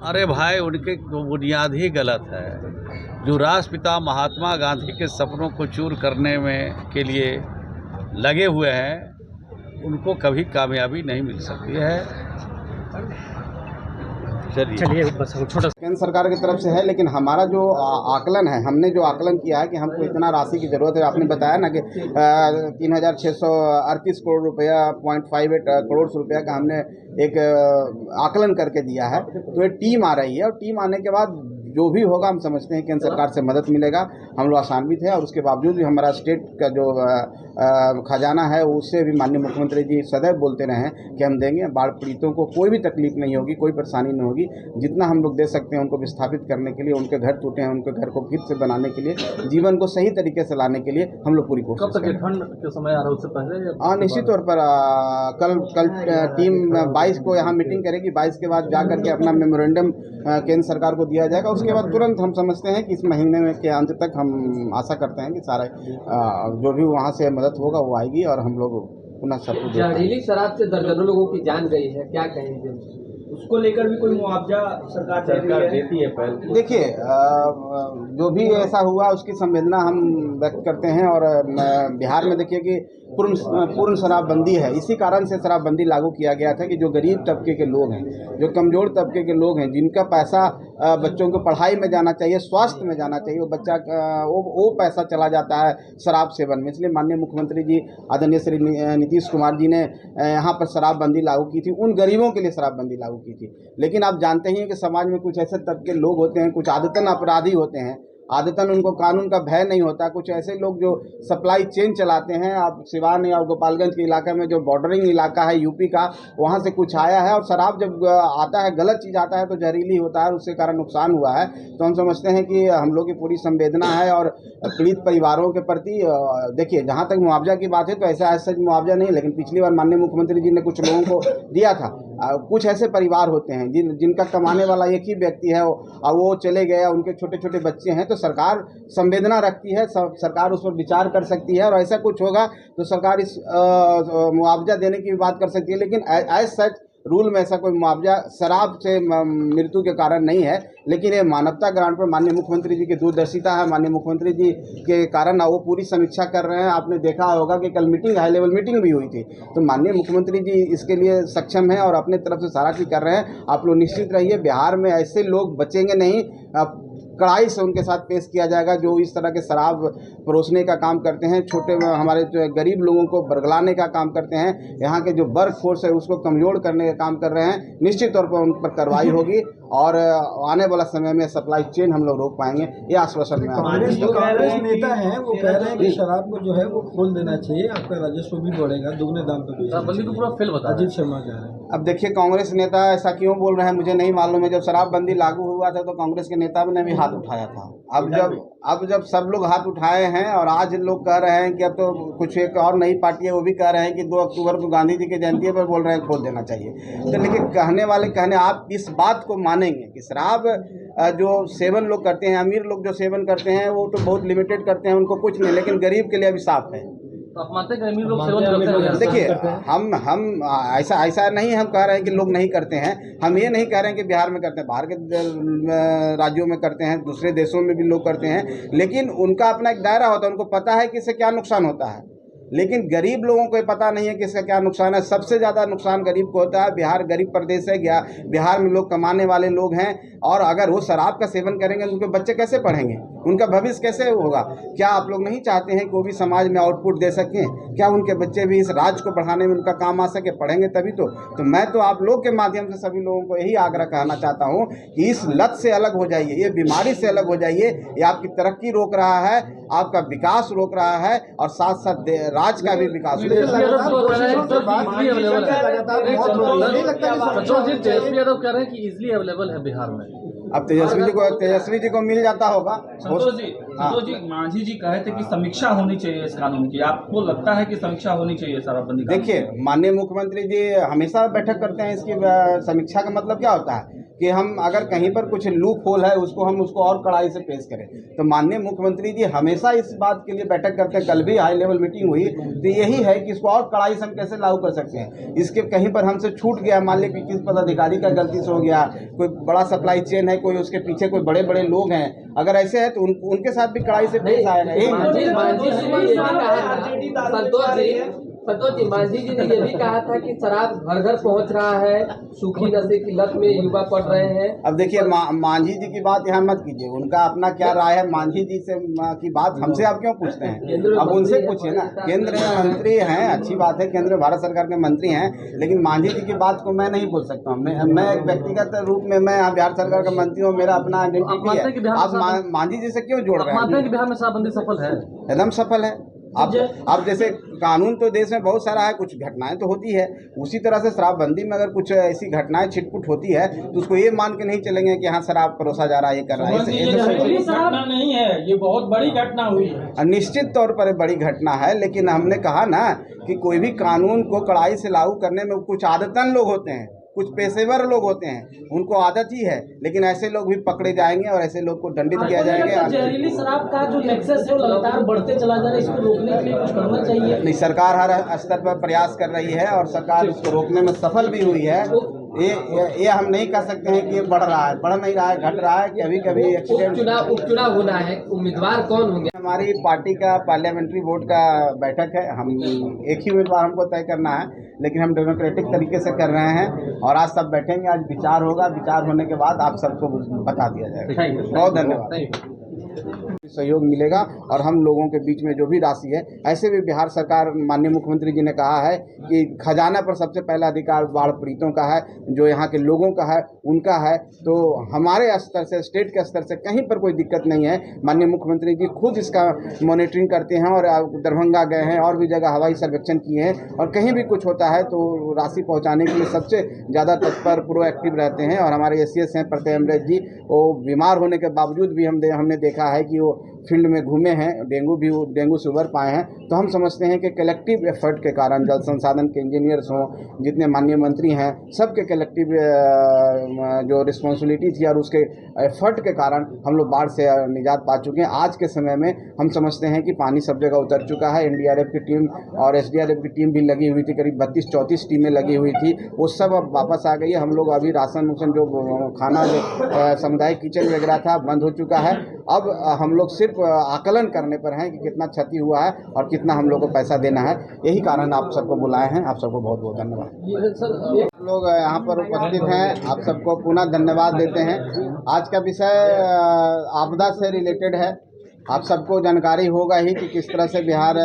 अरे भाई, उनके बुनियाद ही गलत है। जो राष्ट्रपिता महात्मा गांधी के सपनों को चूर करने में के लिए लगे हुए हैं, उनको कभी कामयाबी नहीं मिल सकती है। चलिए बस हम छोटा केंद्र सरकार की तरफ से है, लेकिन हमारा जो आकलन है, हमने जो आकलन किया है कि हमको इतना राशि की जरूरत है। आपने बताया ना कि 3,638 करोड़ रुपया 0.58 करोड़ रुपया का हमने एक आकलन करके दिया है। तो ये टीम आ रही है और टीम आने के बाद जो भी होगा हम समझते हैं केंद्र सरकार से मदद मिलेगा। हम लोग आशान्वित है और उसके बावजूद भी हमारा स्टेट का जो खजाना है उससे भी माननीय मुख्यमंत्री जी सदैव बोलते रहे हैं कि हम देंगे। बाढ़ पीड़ितों को कोई भी तकलीफ नहीं होगी, कोई परेशानी नहीं होगी। जितना हम लोग दे सकते हैं उनको विस्थापित करने के लिए, उनके घर टूटे हैं उनके घर को फिर से बनाने के लिए, जीवन को सही तरीके से लाने के लिए हम लोग पूरी कोशिश करेंगे। ठंड के समय आ रहा है उससे पहले? हाँ, निश्चित तौर पर कल टीम 22 को यहाँ मीटिंग करेगी। 22 के बाद जा करके अपना मेमोरेंडम केंद्र सरकार को दिया जाएगा। उसके बाद तुरंत हम समझते हैं कि इस महीने में के अंत तक हम आशा करते हैं कि सारा जो भी वहाँ से मदद होगा वो आएगी और हम लोग पुनः सब जहरीली शराब से दर्जनों लोगों की जान गई है, क्या कहेंगे? उसको लेकर भी कोई मुआवजा सरकार देती है? पहले देखिए, जो भी ऐसा हुआ उसकी संवेदना हम व्यक्त करते हैं। और बिहार में देखिए कि पूर्ण शराबबंदी है। इसी कारण से शराबबंदी लागू किया गया था कि जो गरीब तबके के लोग हैं, जो कमज़ोर तबके के लोग हैं, जिनका पैसा बच्चों को पढ़ाई में जाना चाहिए, स्वास्थ्य में जाना चाहिए, वो पैसा चला जाता है शराब सेवन में। इसलिए माननीय मुख्यमंत्री जी आदरणीय श्री नीतीश कुमार जी ने यहाँ पर शराबबंदी लागू की थी। उन गरीबों के लिए शराबबंदी लागू की थी। लेकिन आप जानते ही हैं कि समाज में कुछ ऐसे तबके लोग होते हैं, कुछ आदतन अपराधी होते हैं, आदतन उनको कानून का भय नहीं होता। कुछ ऐसे लोग जो सप्लाई चेन चलाते हैं। आप सिवान या गोपालगंज के इलाके में जो बॉर्डरिंग इलाका है यूपी का, वहाँ से कुछ आया है और शराब जब आता है, गलत चीज़ आता है तो जहरीली होता है, उसके कारण नुकसान हुआ है। तो हम समझते हैं कि हम लोग की पूरी संवेदना है और पीड़ित परिवारों के प्रति। देखिए, जहाँ तक मुआवजा की बात है तो ऐसा सच मुआवजा नहीं, लेकिन पिछली बार माननीय मुख्यमंत्री जी ने कुछ लोगों को दिया था। कुछ ऐसे परिवार होते हैं जिनका कमाने वाला एक ही व्यक्ति है और वो चले गए, उनके छोटे छोटे बच्चे हैं, तो सरकार संवेदना रखती है, सरकार उस पर विचार कर सकती है। और ऐसा कुछ होगा तो सरकार इस मुआवजा देने की भी बात कर सकती है। लेकिन एज सच रूल में ऐसा कोई मुआवजा शराब से मृत्यु के कारण नहीं है। लेकिन ये मानवता ग्रांट पर माननीय मुख्यमंत्री जी की दूरदर्शिता है। माननीय मुख्यमंत्री जी के कारण वो पूरी समीक्षा कर रहे हैं। आपने देखा होगा कि कल मीटिंग, हाई लेवल मीटिंग भी हुई थी। तो माननीय मुख्यमंत्री जी इसके लिए सक्षम है और अपने तरफ से सारा चीज़ कर रहे हैं। आप लोग निश्चित रहिए, बिहार में ऐसे लोग बचेंगे नहीं। कड़ाई से उनके साथ पेश किया जाएगा जो इस तरह के शराब परोसने का काम करते हैं, छोटे हमारे जो गरीब लोगों को बरगलाने का काम करते हैं, यहाँ के जो वर्क फोर्स है उसको कमजोर करने का काम कर रहे हैं। निश्चित तौर पर उन पर कार्रवाई होगी और आने वाला समय में सप्लाई चेन हम लोग रोक पाएंगे, ये आश्वासन में। कांग्रेस नेता हैं वो कह रहे हैं कि शराब को जो है वो खोल देना चाहिए, आपका राजस्व भी बढ़ेगा, दुगने दाम पे शराबबंदी तो पूरा फेल बता अजीत शर्मा कह रहे हैं। अब देखिए, कांग्रेस नेता ऐसा क्यों बोल रहे हैं मुझे नहीं मालूम है। जब शराबबंदी लागू हुआ था तो कांग्रेस के नेता ने भी हाथ उठाया था। अब जब सब लोग हाथ उठाए हैं और आज लोग कह रहे हैं कि अब तो कुछ एक और नई पार्टी है वो भी कह रहे हैं कि 2 अक्टूबर को गांधी जी की जयंती पर बोल रहे हैं खोल देना चाहिए। तो लेकिन कहने वाले कहने, आप इस बात को मानेंगे कि शराब जो सेवन लोग करते हैं, अमीर लोग जो सेवन करते हैं वो तो बहुत लिमिटेड करते हैं, उनको कुछ नहीं, लेकिन गरीब के लिए अभिशाप है। तो आप मानते हैं कि अमीर लोग सेवन करते हैं? देखिए, हम ऐसा नहीं हम कह रहे हैं कि लोग नहीं करते हैं। हम ये नहीं कह रहे हैं कि बिहार में करते हैं, बाहर के राज्यों में करते हैं, दूसरे देशों में भी लोग करते हैं। लेकिन उनका अपना एक दायरा होता है, उनको पता है कि इससे क्या नुकसान होता है। लेकिन गरीब लोगों को ये पता नहीं है कि इसका क्या नुकसान है। सबसे ज़्यादा नुकसान गरीब को होता है। बिहार गरीब प्रदेश है, बिहार में लोग कमाने वाले लोग हैं और अगर वो शराब का सेवन करेंगे तो उनके बच्चे कैसे पढ़ेंगे, उनका भविष्य कैसे होगा? क्या आप लोग नहीं चाहते हैं कि वो भी समाज में आउटपुट दे सकें? क्या उनके बच्चे भी इस राज्य को बढ़ाने में उनका काम आ सके? पढ़ेंगे तभी तो। मैं तो आप लोग के माध्यम से सभी लोगों को यही आग्रह करना चाहता हूँ कि इस लत से अलग हो जाइए, ये बीमारी से अलग हो जाइए। ये आपकी तरक्की रोक रहा है, आपका विकास रोक रहा है और साथ साथ राज्य का भी विकास तेजस्वी यादव कह रहे हैं कि इजिली अवेलेबल है बिहार में। अब तेजस्वी जी को मिल जाता होगा। संतोष जी, मांझी जी कहे थे कि समीक्षा होनी चाहिए इस कानून की, आपको लगता है कि समीक्षा होनी चाहिए शराबबंदी? देखिए, माननीय मुख्यमंत्री जी हमेशा बैठक करते हैं। इसकी समीक्षा का मतलब क्या होता है कि हम अगर कहीं पर कुछ लूप होल है उसको और कड़ाई से पेश करें। तो माननीय मुख्यमंत्री जी हमेशा इस बात के लिए बैठक करते हैं। कल भी हाई लेवल मीटिंग हुई, तो यही है कि इसको और कड़ाई से हम कैसे लागू कर सकते हैं। इसके कहीं पर हमसे छूट गया, मान लीजिए कि किस पदाधिकारी का गलती से हो गया, कोई बड़ा सप्लाई चेन है, कोई उसके पीछे कोई बड़े बड़े लोग हैं, अगर ऐसे है तो उनके साथ भी कड़ाई से पेश आएगा। संतोष जी, मांझी जी ने ये भी कहा था कि शराब घर घर पहुंच रहा है, सूखी नशे की लत में युवा पड़ रहे हैं। अब देखिए मांझी जी की बात यहाँ मत कीजिए, उनका अपना क्या राय है। मांझी जी से की बात हमसे आप क्यों पूछते हैं? अब उनसे पूछिए ना। केंद्र में मंत्री हैं, अच्छी बात है, केंद्र में भारत सरकार के मंत्री हैं, लेकिन मांझी जी की बात को मैं नहीं बोल सकता हूँ। मैं एक व्यक्तिगत रूप में मैं बिहार सरकार का मंत्री हूँ, मेरा अपना आइडेंटिटी है। आप मांझी जी से क्यों जोड़ रहे हैं? बिहार में शराबबंदी सफल है? एकदम सफल है। अब जैसे कानून तो देश में बहुत सारा है, कुछ घटनाएं तो होती है, उसी तरह से शराबबंदी में अगर कुछ ऐसी घटनाएं छिटपुट होती है तो उसको ये मान के नहीं चलेंगे कि हाँ शराब परोसा जा रहा है, ये कर रहा है। ये घटना नहीं है, ये बहुत बड़ी घटना हुई है। निश्चित तौर पर बड़ी घटना है, लेकिन हमने कहा ना कि कोई भी कानून को कड़ाई से लागू करने में कुछ आदतन लोग होते हैं, कुछ पेशेवर लोग होते हैं, उनको आदत ही है, लेकिन ऐसे लोग भी पकड़े जाएंगे और ऐसे लोग को दंडित किया जाएगा। जहरीली शराब का जो नेक्सस है वो लगातार बढ़ते चला जा रहा है, इसको रोकने के लिए कुछ करना चाहिए। नहीं, सरकार हर स्तर पर प्रयास कर रही है और सरकार इसको रोकने में सफल भी हुई है। ये हम नहीं कह सकते हैं कि ये बढ़ रहा है, बढ़ नहीं रहा है, घट रहा है कि कभी एक्सीडेंट। उपचुनाव होना है, उम्मीदवार कौन होंगे? हमारी पार्टी का पार्लियामेंट्री बोर्ड का बैठक है, हम एक ही उम्मीदवार हमको तय करना है, लेकिन हम डेमोक्रेटिक तरीके से कर रहे हैं और आज सब बैठेंगे, आज विचार होगा, विचार होने के बाद आप सबको बता दिया जाएगा। बहुत धन्यवाद। सहयोग मिलेगा और हम लोगों के बीच में जो भी राशि है, ऐसे भी बिहार सरकार माननीय मुख्यमंत्री जी ने कहा है कि खजाना पर सबसे पहला अधिकार बाढ़ पीड़ितों का है, जो यहाँ के लोगों का है उनका है। तो हमारे स्तर से, स्टेट के स्तर से कहीं पर कोई दिक्कत नहीं है। माननीय मुख्यमंत्री जी खुद इसका मॉनिटरिंग करते हैं और दरभंगा गए हैं और भी जगह हवाई सर्वेक्षण किए हैं, और कहीं भी कुछ होता है तो राशि पहुँचाने के लिए सबसे ज़्यादा तत्पर प्रोएक्टिव रहते हैं। और हमारे एसीएस हैं प्रत्यय अमृत जी, वो बीमार होने के बावजूद भी हमने देखा है कि वो फील्ड में घूमे हैं, डेंगू से उबर पाए हैं। तो हम समझते हैं कि कलेक्टिव एफर्ट के कारण, जल संसाधन के इंजीनियर्स हों, जितने माननीय मंत्री हैं, सबके कलेक्टिव जो रिस्पॉन्सिबिलिटी थी और उसके एफर्ट के कारण हम लोग बाढ़ से निजात पा चुके हैं। आज के समय में हम समझते हैं कि पानी सब जगह उतर चुका है। एनडीआरएफ की टीम और एसडीआरएफ की टीम भी लगी हुई थी, करीब 32-34 टीमें लगी हुई थी, वो सब अब वापस आ गई है। हम लोग अभी राशन जो खाना सामुदायिक किचन वगैरह था बंद हो चुका है। अब हम लोग सिर्फ आकलन करने पर हैं कि कितना क्षति हुआ है और कितना हम लोग को पैसा देना है। यही कारण आप सबको बुलाए हैं। आप सबको बहुत बहुत धन्यवाद। हम लोग यहाँ पर उपस्थित हैं, आप सबको पुनः धन्यवाद देते हैं। आज का विषय आपदा से रिलेटेड है। आप सबको जानकारी होगा ही कि किस तरह से बिहार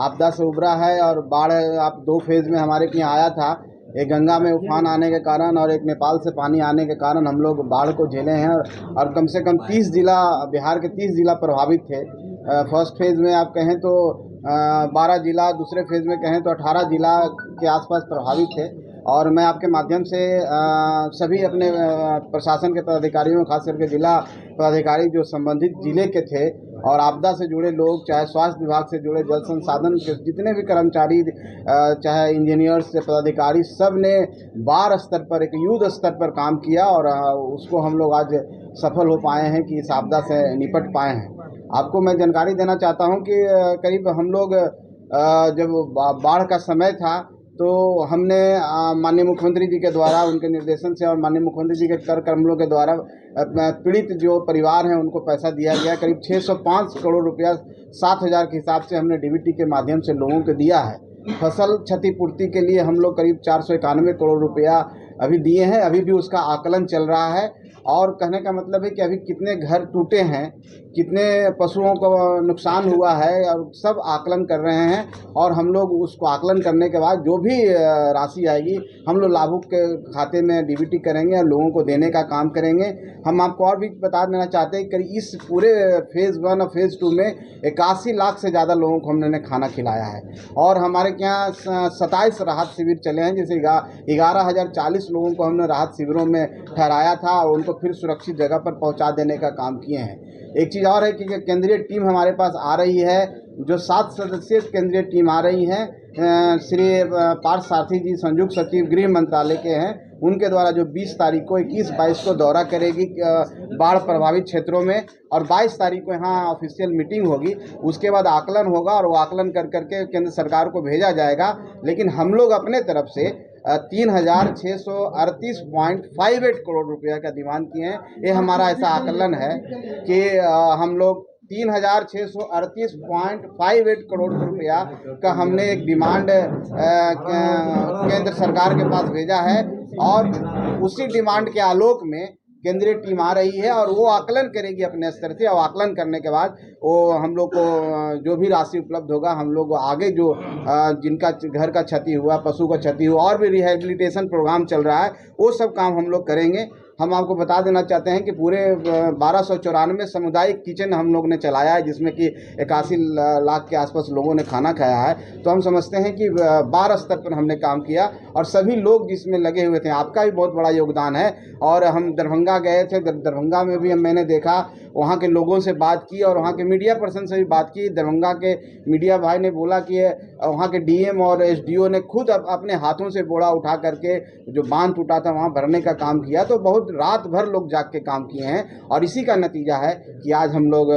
आपदा से उभरा है और बाढ़ आप 2 फेज़ में हमारे यहाँ आया था। एक गंगा में उफान आने के कारण और एक नेपाल से पानी आने के कारण हम लोग बाढ़ को झेले हैं और कम से कम 30 जिला, बिहार के 30 जिला प्रभावित थे। फर्स्ट फेज़ में आप कहें तो 12 जिला, दूसरे फेज़ में कहें तो 18 जिला के आसपास प्रभावित थे। और मैं आपके माध्यम से सभी अपने प्रशासन के पदाधिकारियों, खास करके जिला पदाधिकारी जो संबंधित जिले के थे और आपदा से जुड़े लोग, चाहे स्वास्थ्य विभाग से जुड़े, जल संसाधन के जितने भी कर्मचारी, चाहे इंजीनियर्स से पदाधिकारी, सब ने बाढ़ स्तर पर, एक युद्ध स्तर पर काम किया और उसको हम लोग आज सफल हो पाए हैं कि इस आपदा से निपट पाए हैं। आपको मैं जानकारी देना चाहता हूं कि करीब हम लोग जब बाढ़ का समय था तो हमने माननीय मुख्यमंत्री जी के द्वारा, उनके निर्देशन से और माननीय मुख्यमंत्री जी के कर कमलों के द्वारा पीड़ित जो परिवार हैं उनको पैसा दिया गया। करीब 605 करोड़ रुपया 7,000 के हिसाब से हमने डीबीटी के माध्यम से लोगों को दिया है। फसल क्षतिपूर्ति के लिए हम लोग करीब 491 करोड़ रुपया अभी दिए हैं। अभी भी उसका आकलन चल रहा है और कहने का मतलब है कि अभी कितने घर टूटे हैं, कितने पशुओं को नुकसान हुआ है, और सब आकलन कर रहे हैं। और हम लोग उसको आकलन करने के बाद जो भी राशि आएगी हम लोग लाभुक के खाते में डीबीटी करेंगे और लोगों को देने का काम करेंगे। हम आपको और भी बता देना चाहते हैं कि इस पूरे फेज़ 1 और फेज़ 2 में 81 लाख से ज़्यादा लोगों को हमने खाना खिलाया है। और हमारे यहाँ 27 राहत शिविर चले हैं, जैसे 11,040 लोगों को हमने राहत शिविरों में ठहराया था और उनको फिर सुरक्षित जगह पर पहुंचा देने का काम किए हैं। एक चीज़ और है कि केंद्रीय टीम हमारे पास आ रही है, जो 7 सदस्यीय केंद्रीय टीम आ रही है। श्री पार्थ सारथी जी संयुक्त सचिव गृह मंत्रालय के हैं, उनके द्वारा जो 20 तारीख को 21-22 को दौरा करेगी बाढ़ प्रभावित क्षेत्रों में, और 22 तारीख को यहाँ ऑफिशियल मीटिंग होगी। उसके बाद आकलन होगा और वो आकलन कर करके केंद्र सरकार को भेजा जाएगा। लेकिन हम लोग अपने तरफ से 3,638.58 करोड़ रुपया का डिमांड किए हैं। ये हमारा ऐसा आकलन है कि हम लोग 3,638.58 करोड़ रुपया का हमने एक डिमांड केंद्र सरकार के पास भेजा है, और उसी डिमांड के आलोक में केंद्रीय टीम आ रही है और वो आकलन करेगी अपने स्तर से, और आकलन करने के बाद वो हम लोग को जो भी राशि उपलब्ध होगा, हम लोग आगे जो जिनका घर का क्षति हुआ, पशु का क्षति हुआ, और भी रिहेबिलिटेशन प्रोग्राम चल रहा है, वो सब काम हम लोग करेंगे। हम आपको बता देना चाहते हैं कि पूरे 1294 सामुदायिक किचन हम लोग ने चलाया है, जिसमें कि 81 लाख के आसपास लोगों ने खाना खाया है। तो हम समझते हैं कि 12 स्तर पर हमने काम किया और सभी लोग जिसमें लगे हुए थे। आपका भी बहुत बड़ा योगदान है। और हम दरभंगा गए थे, दरभंगा में भी मैंने देखा, वहाँ के लोगों से बात की और वहाँ के मीडिया पर्सन से भी बात की। दरभंगा के मीडिया भाई ने बोला कि वहाँ के डीएम और एसडीओ ने खुद अपने हाथों से बोरा उठा करके जो बांध टूटा था वहाँ भरने का काम किया। तो बहुत रात भर लोग जाग के काम किए हैं, और इसी का नतीजा है कि आज हम लोग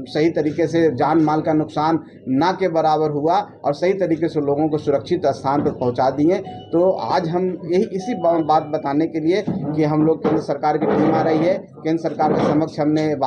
सही तरीके से जान माल का नुकसान ना के बराबर हुआ और सही तरीके से लोगों को सुरक्षित स्थान पर पहुंचा दिए। तो आज हम इसी बात बताने के लिए कि हम लोग केंद्र सरकार की टीम आ रही है, केंद्र सरकार के समक्ष हमने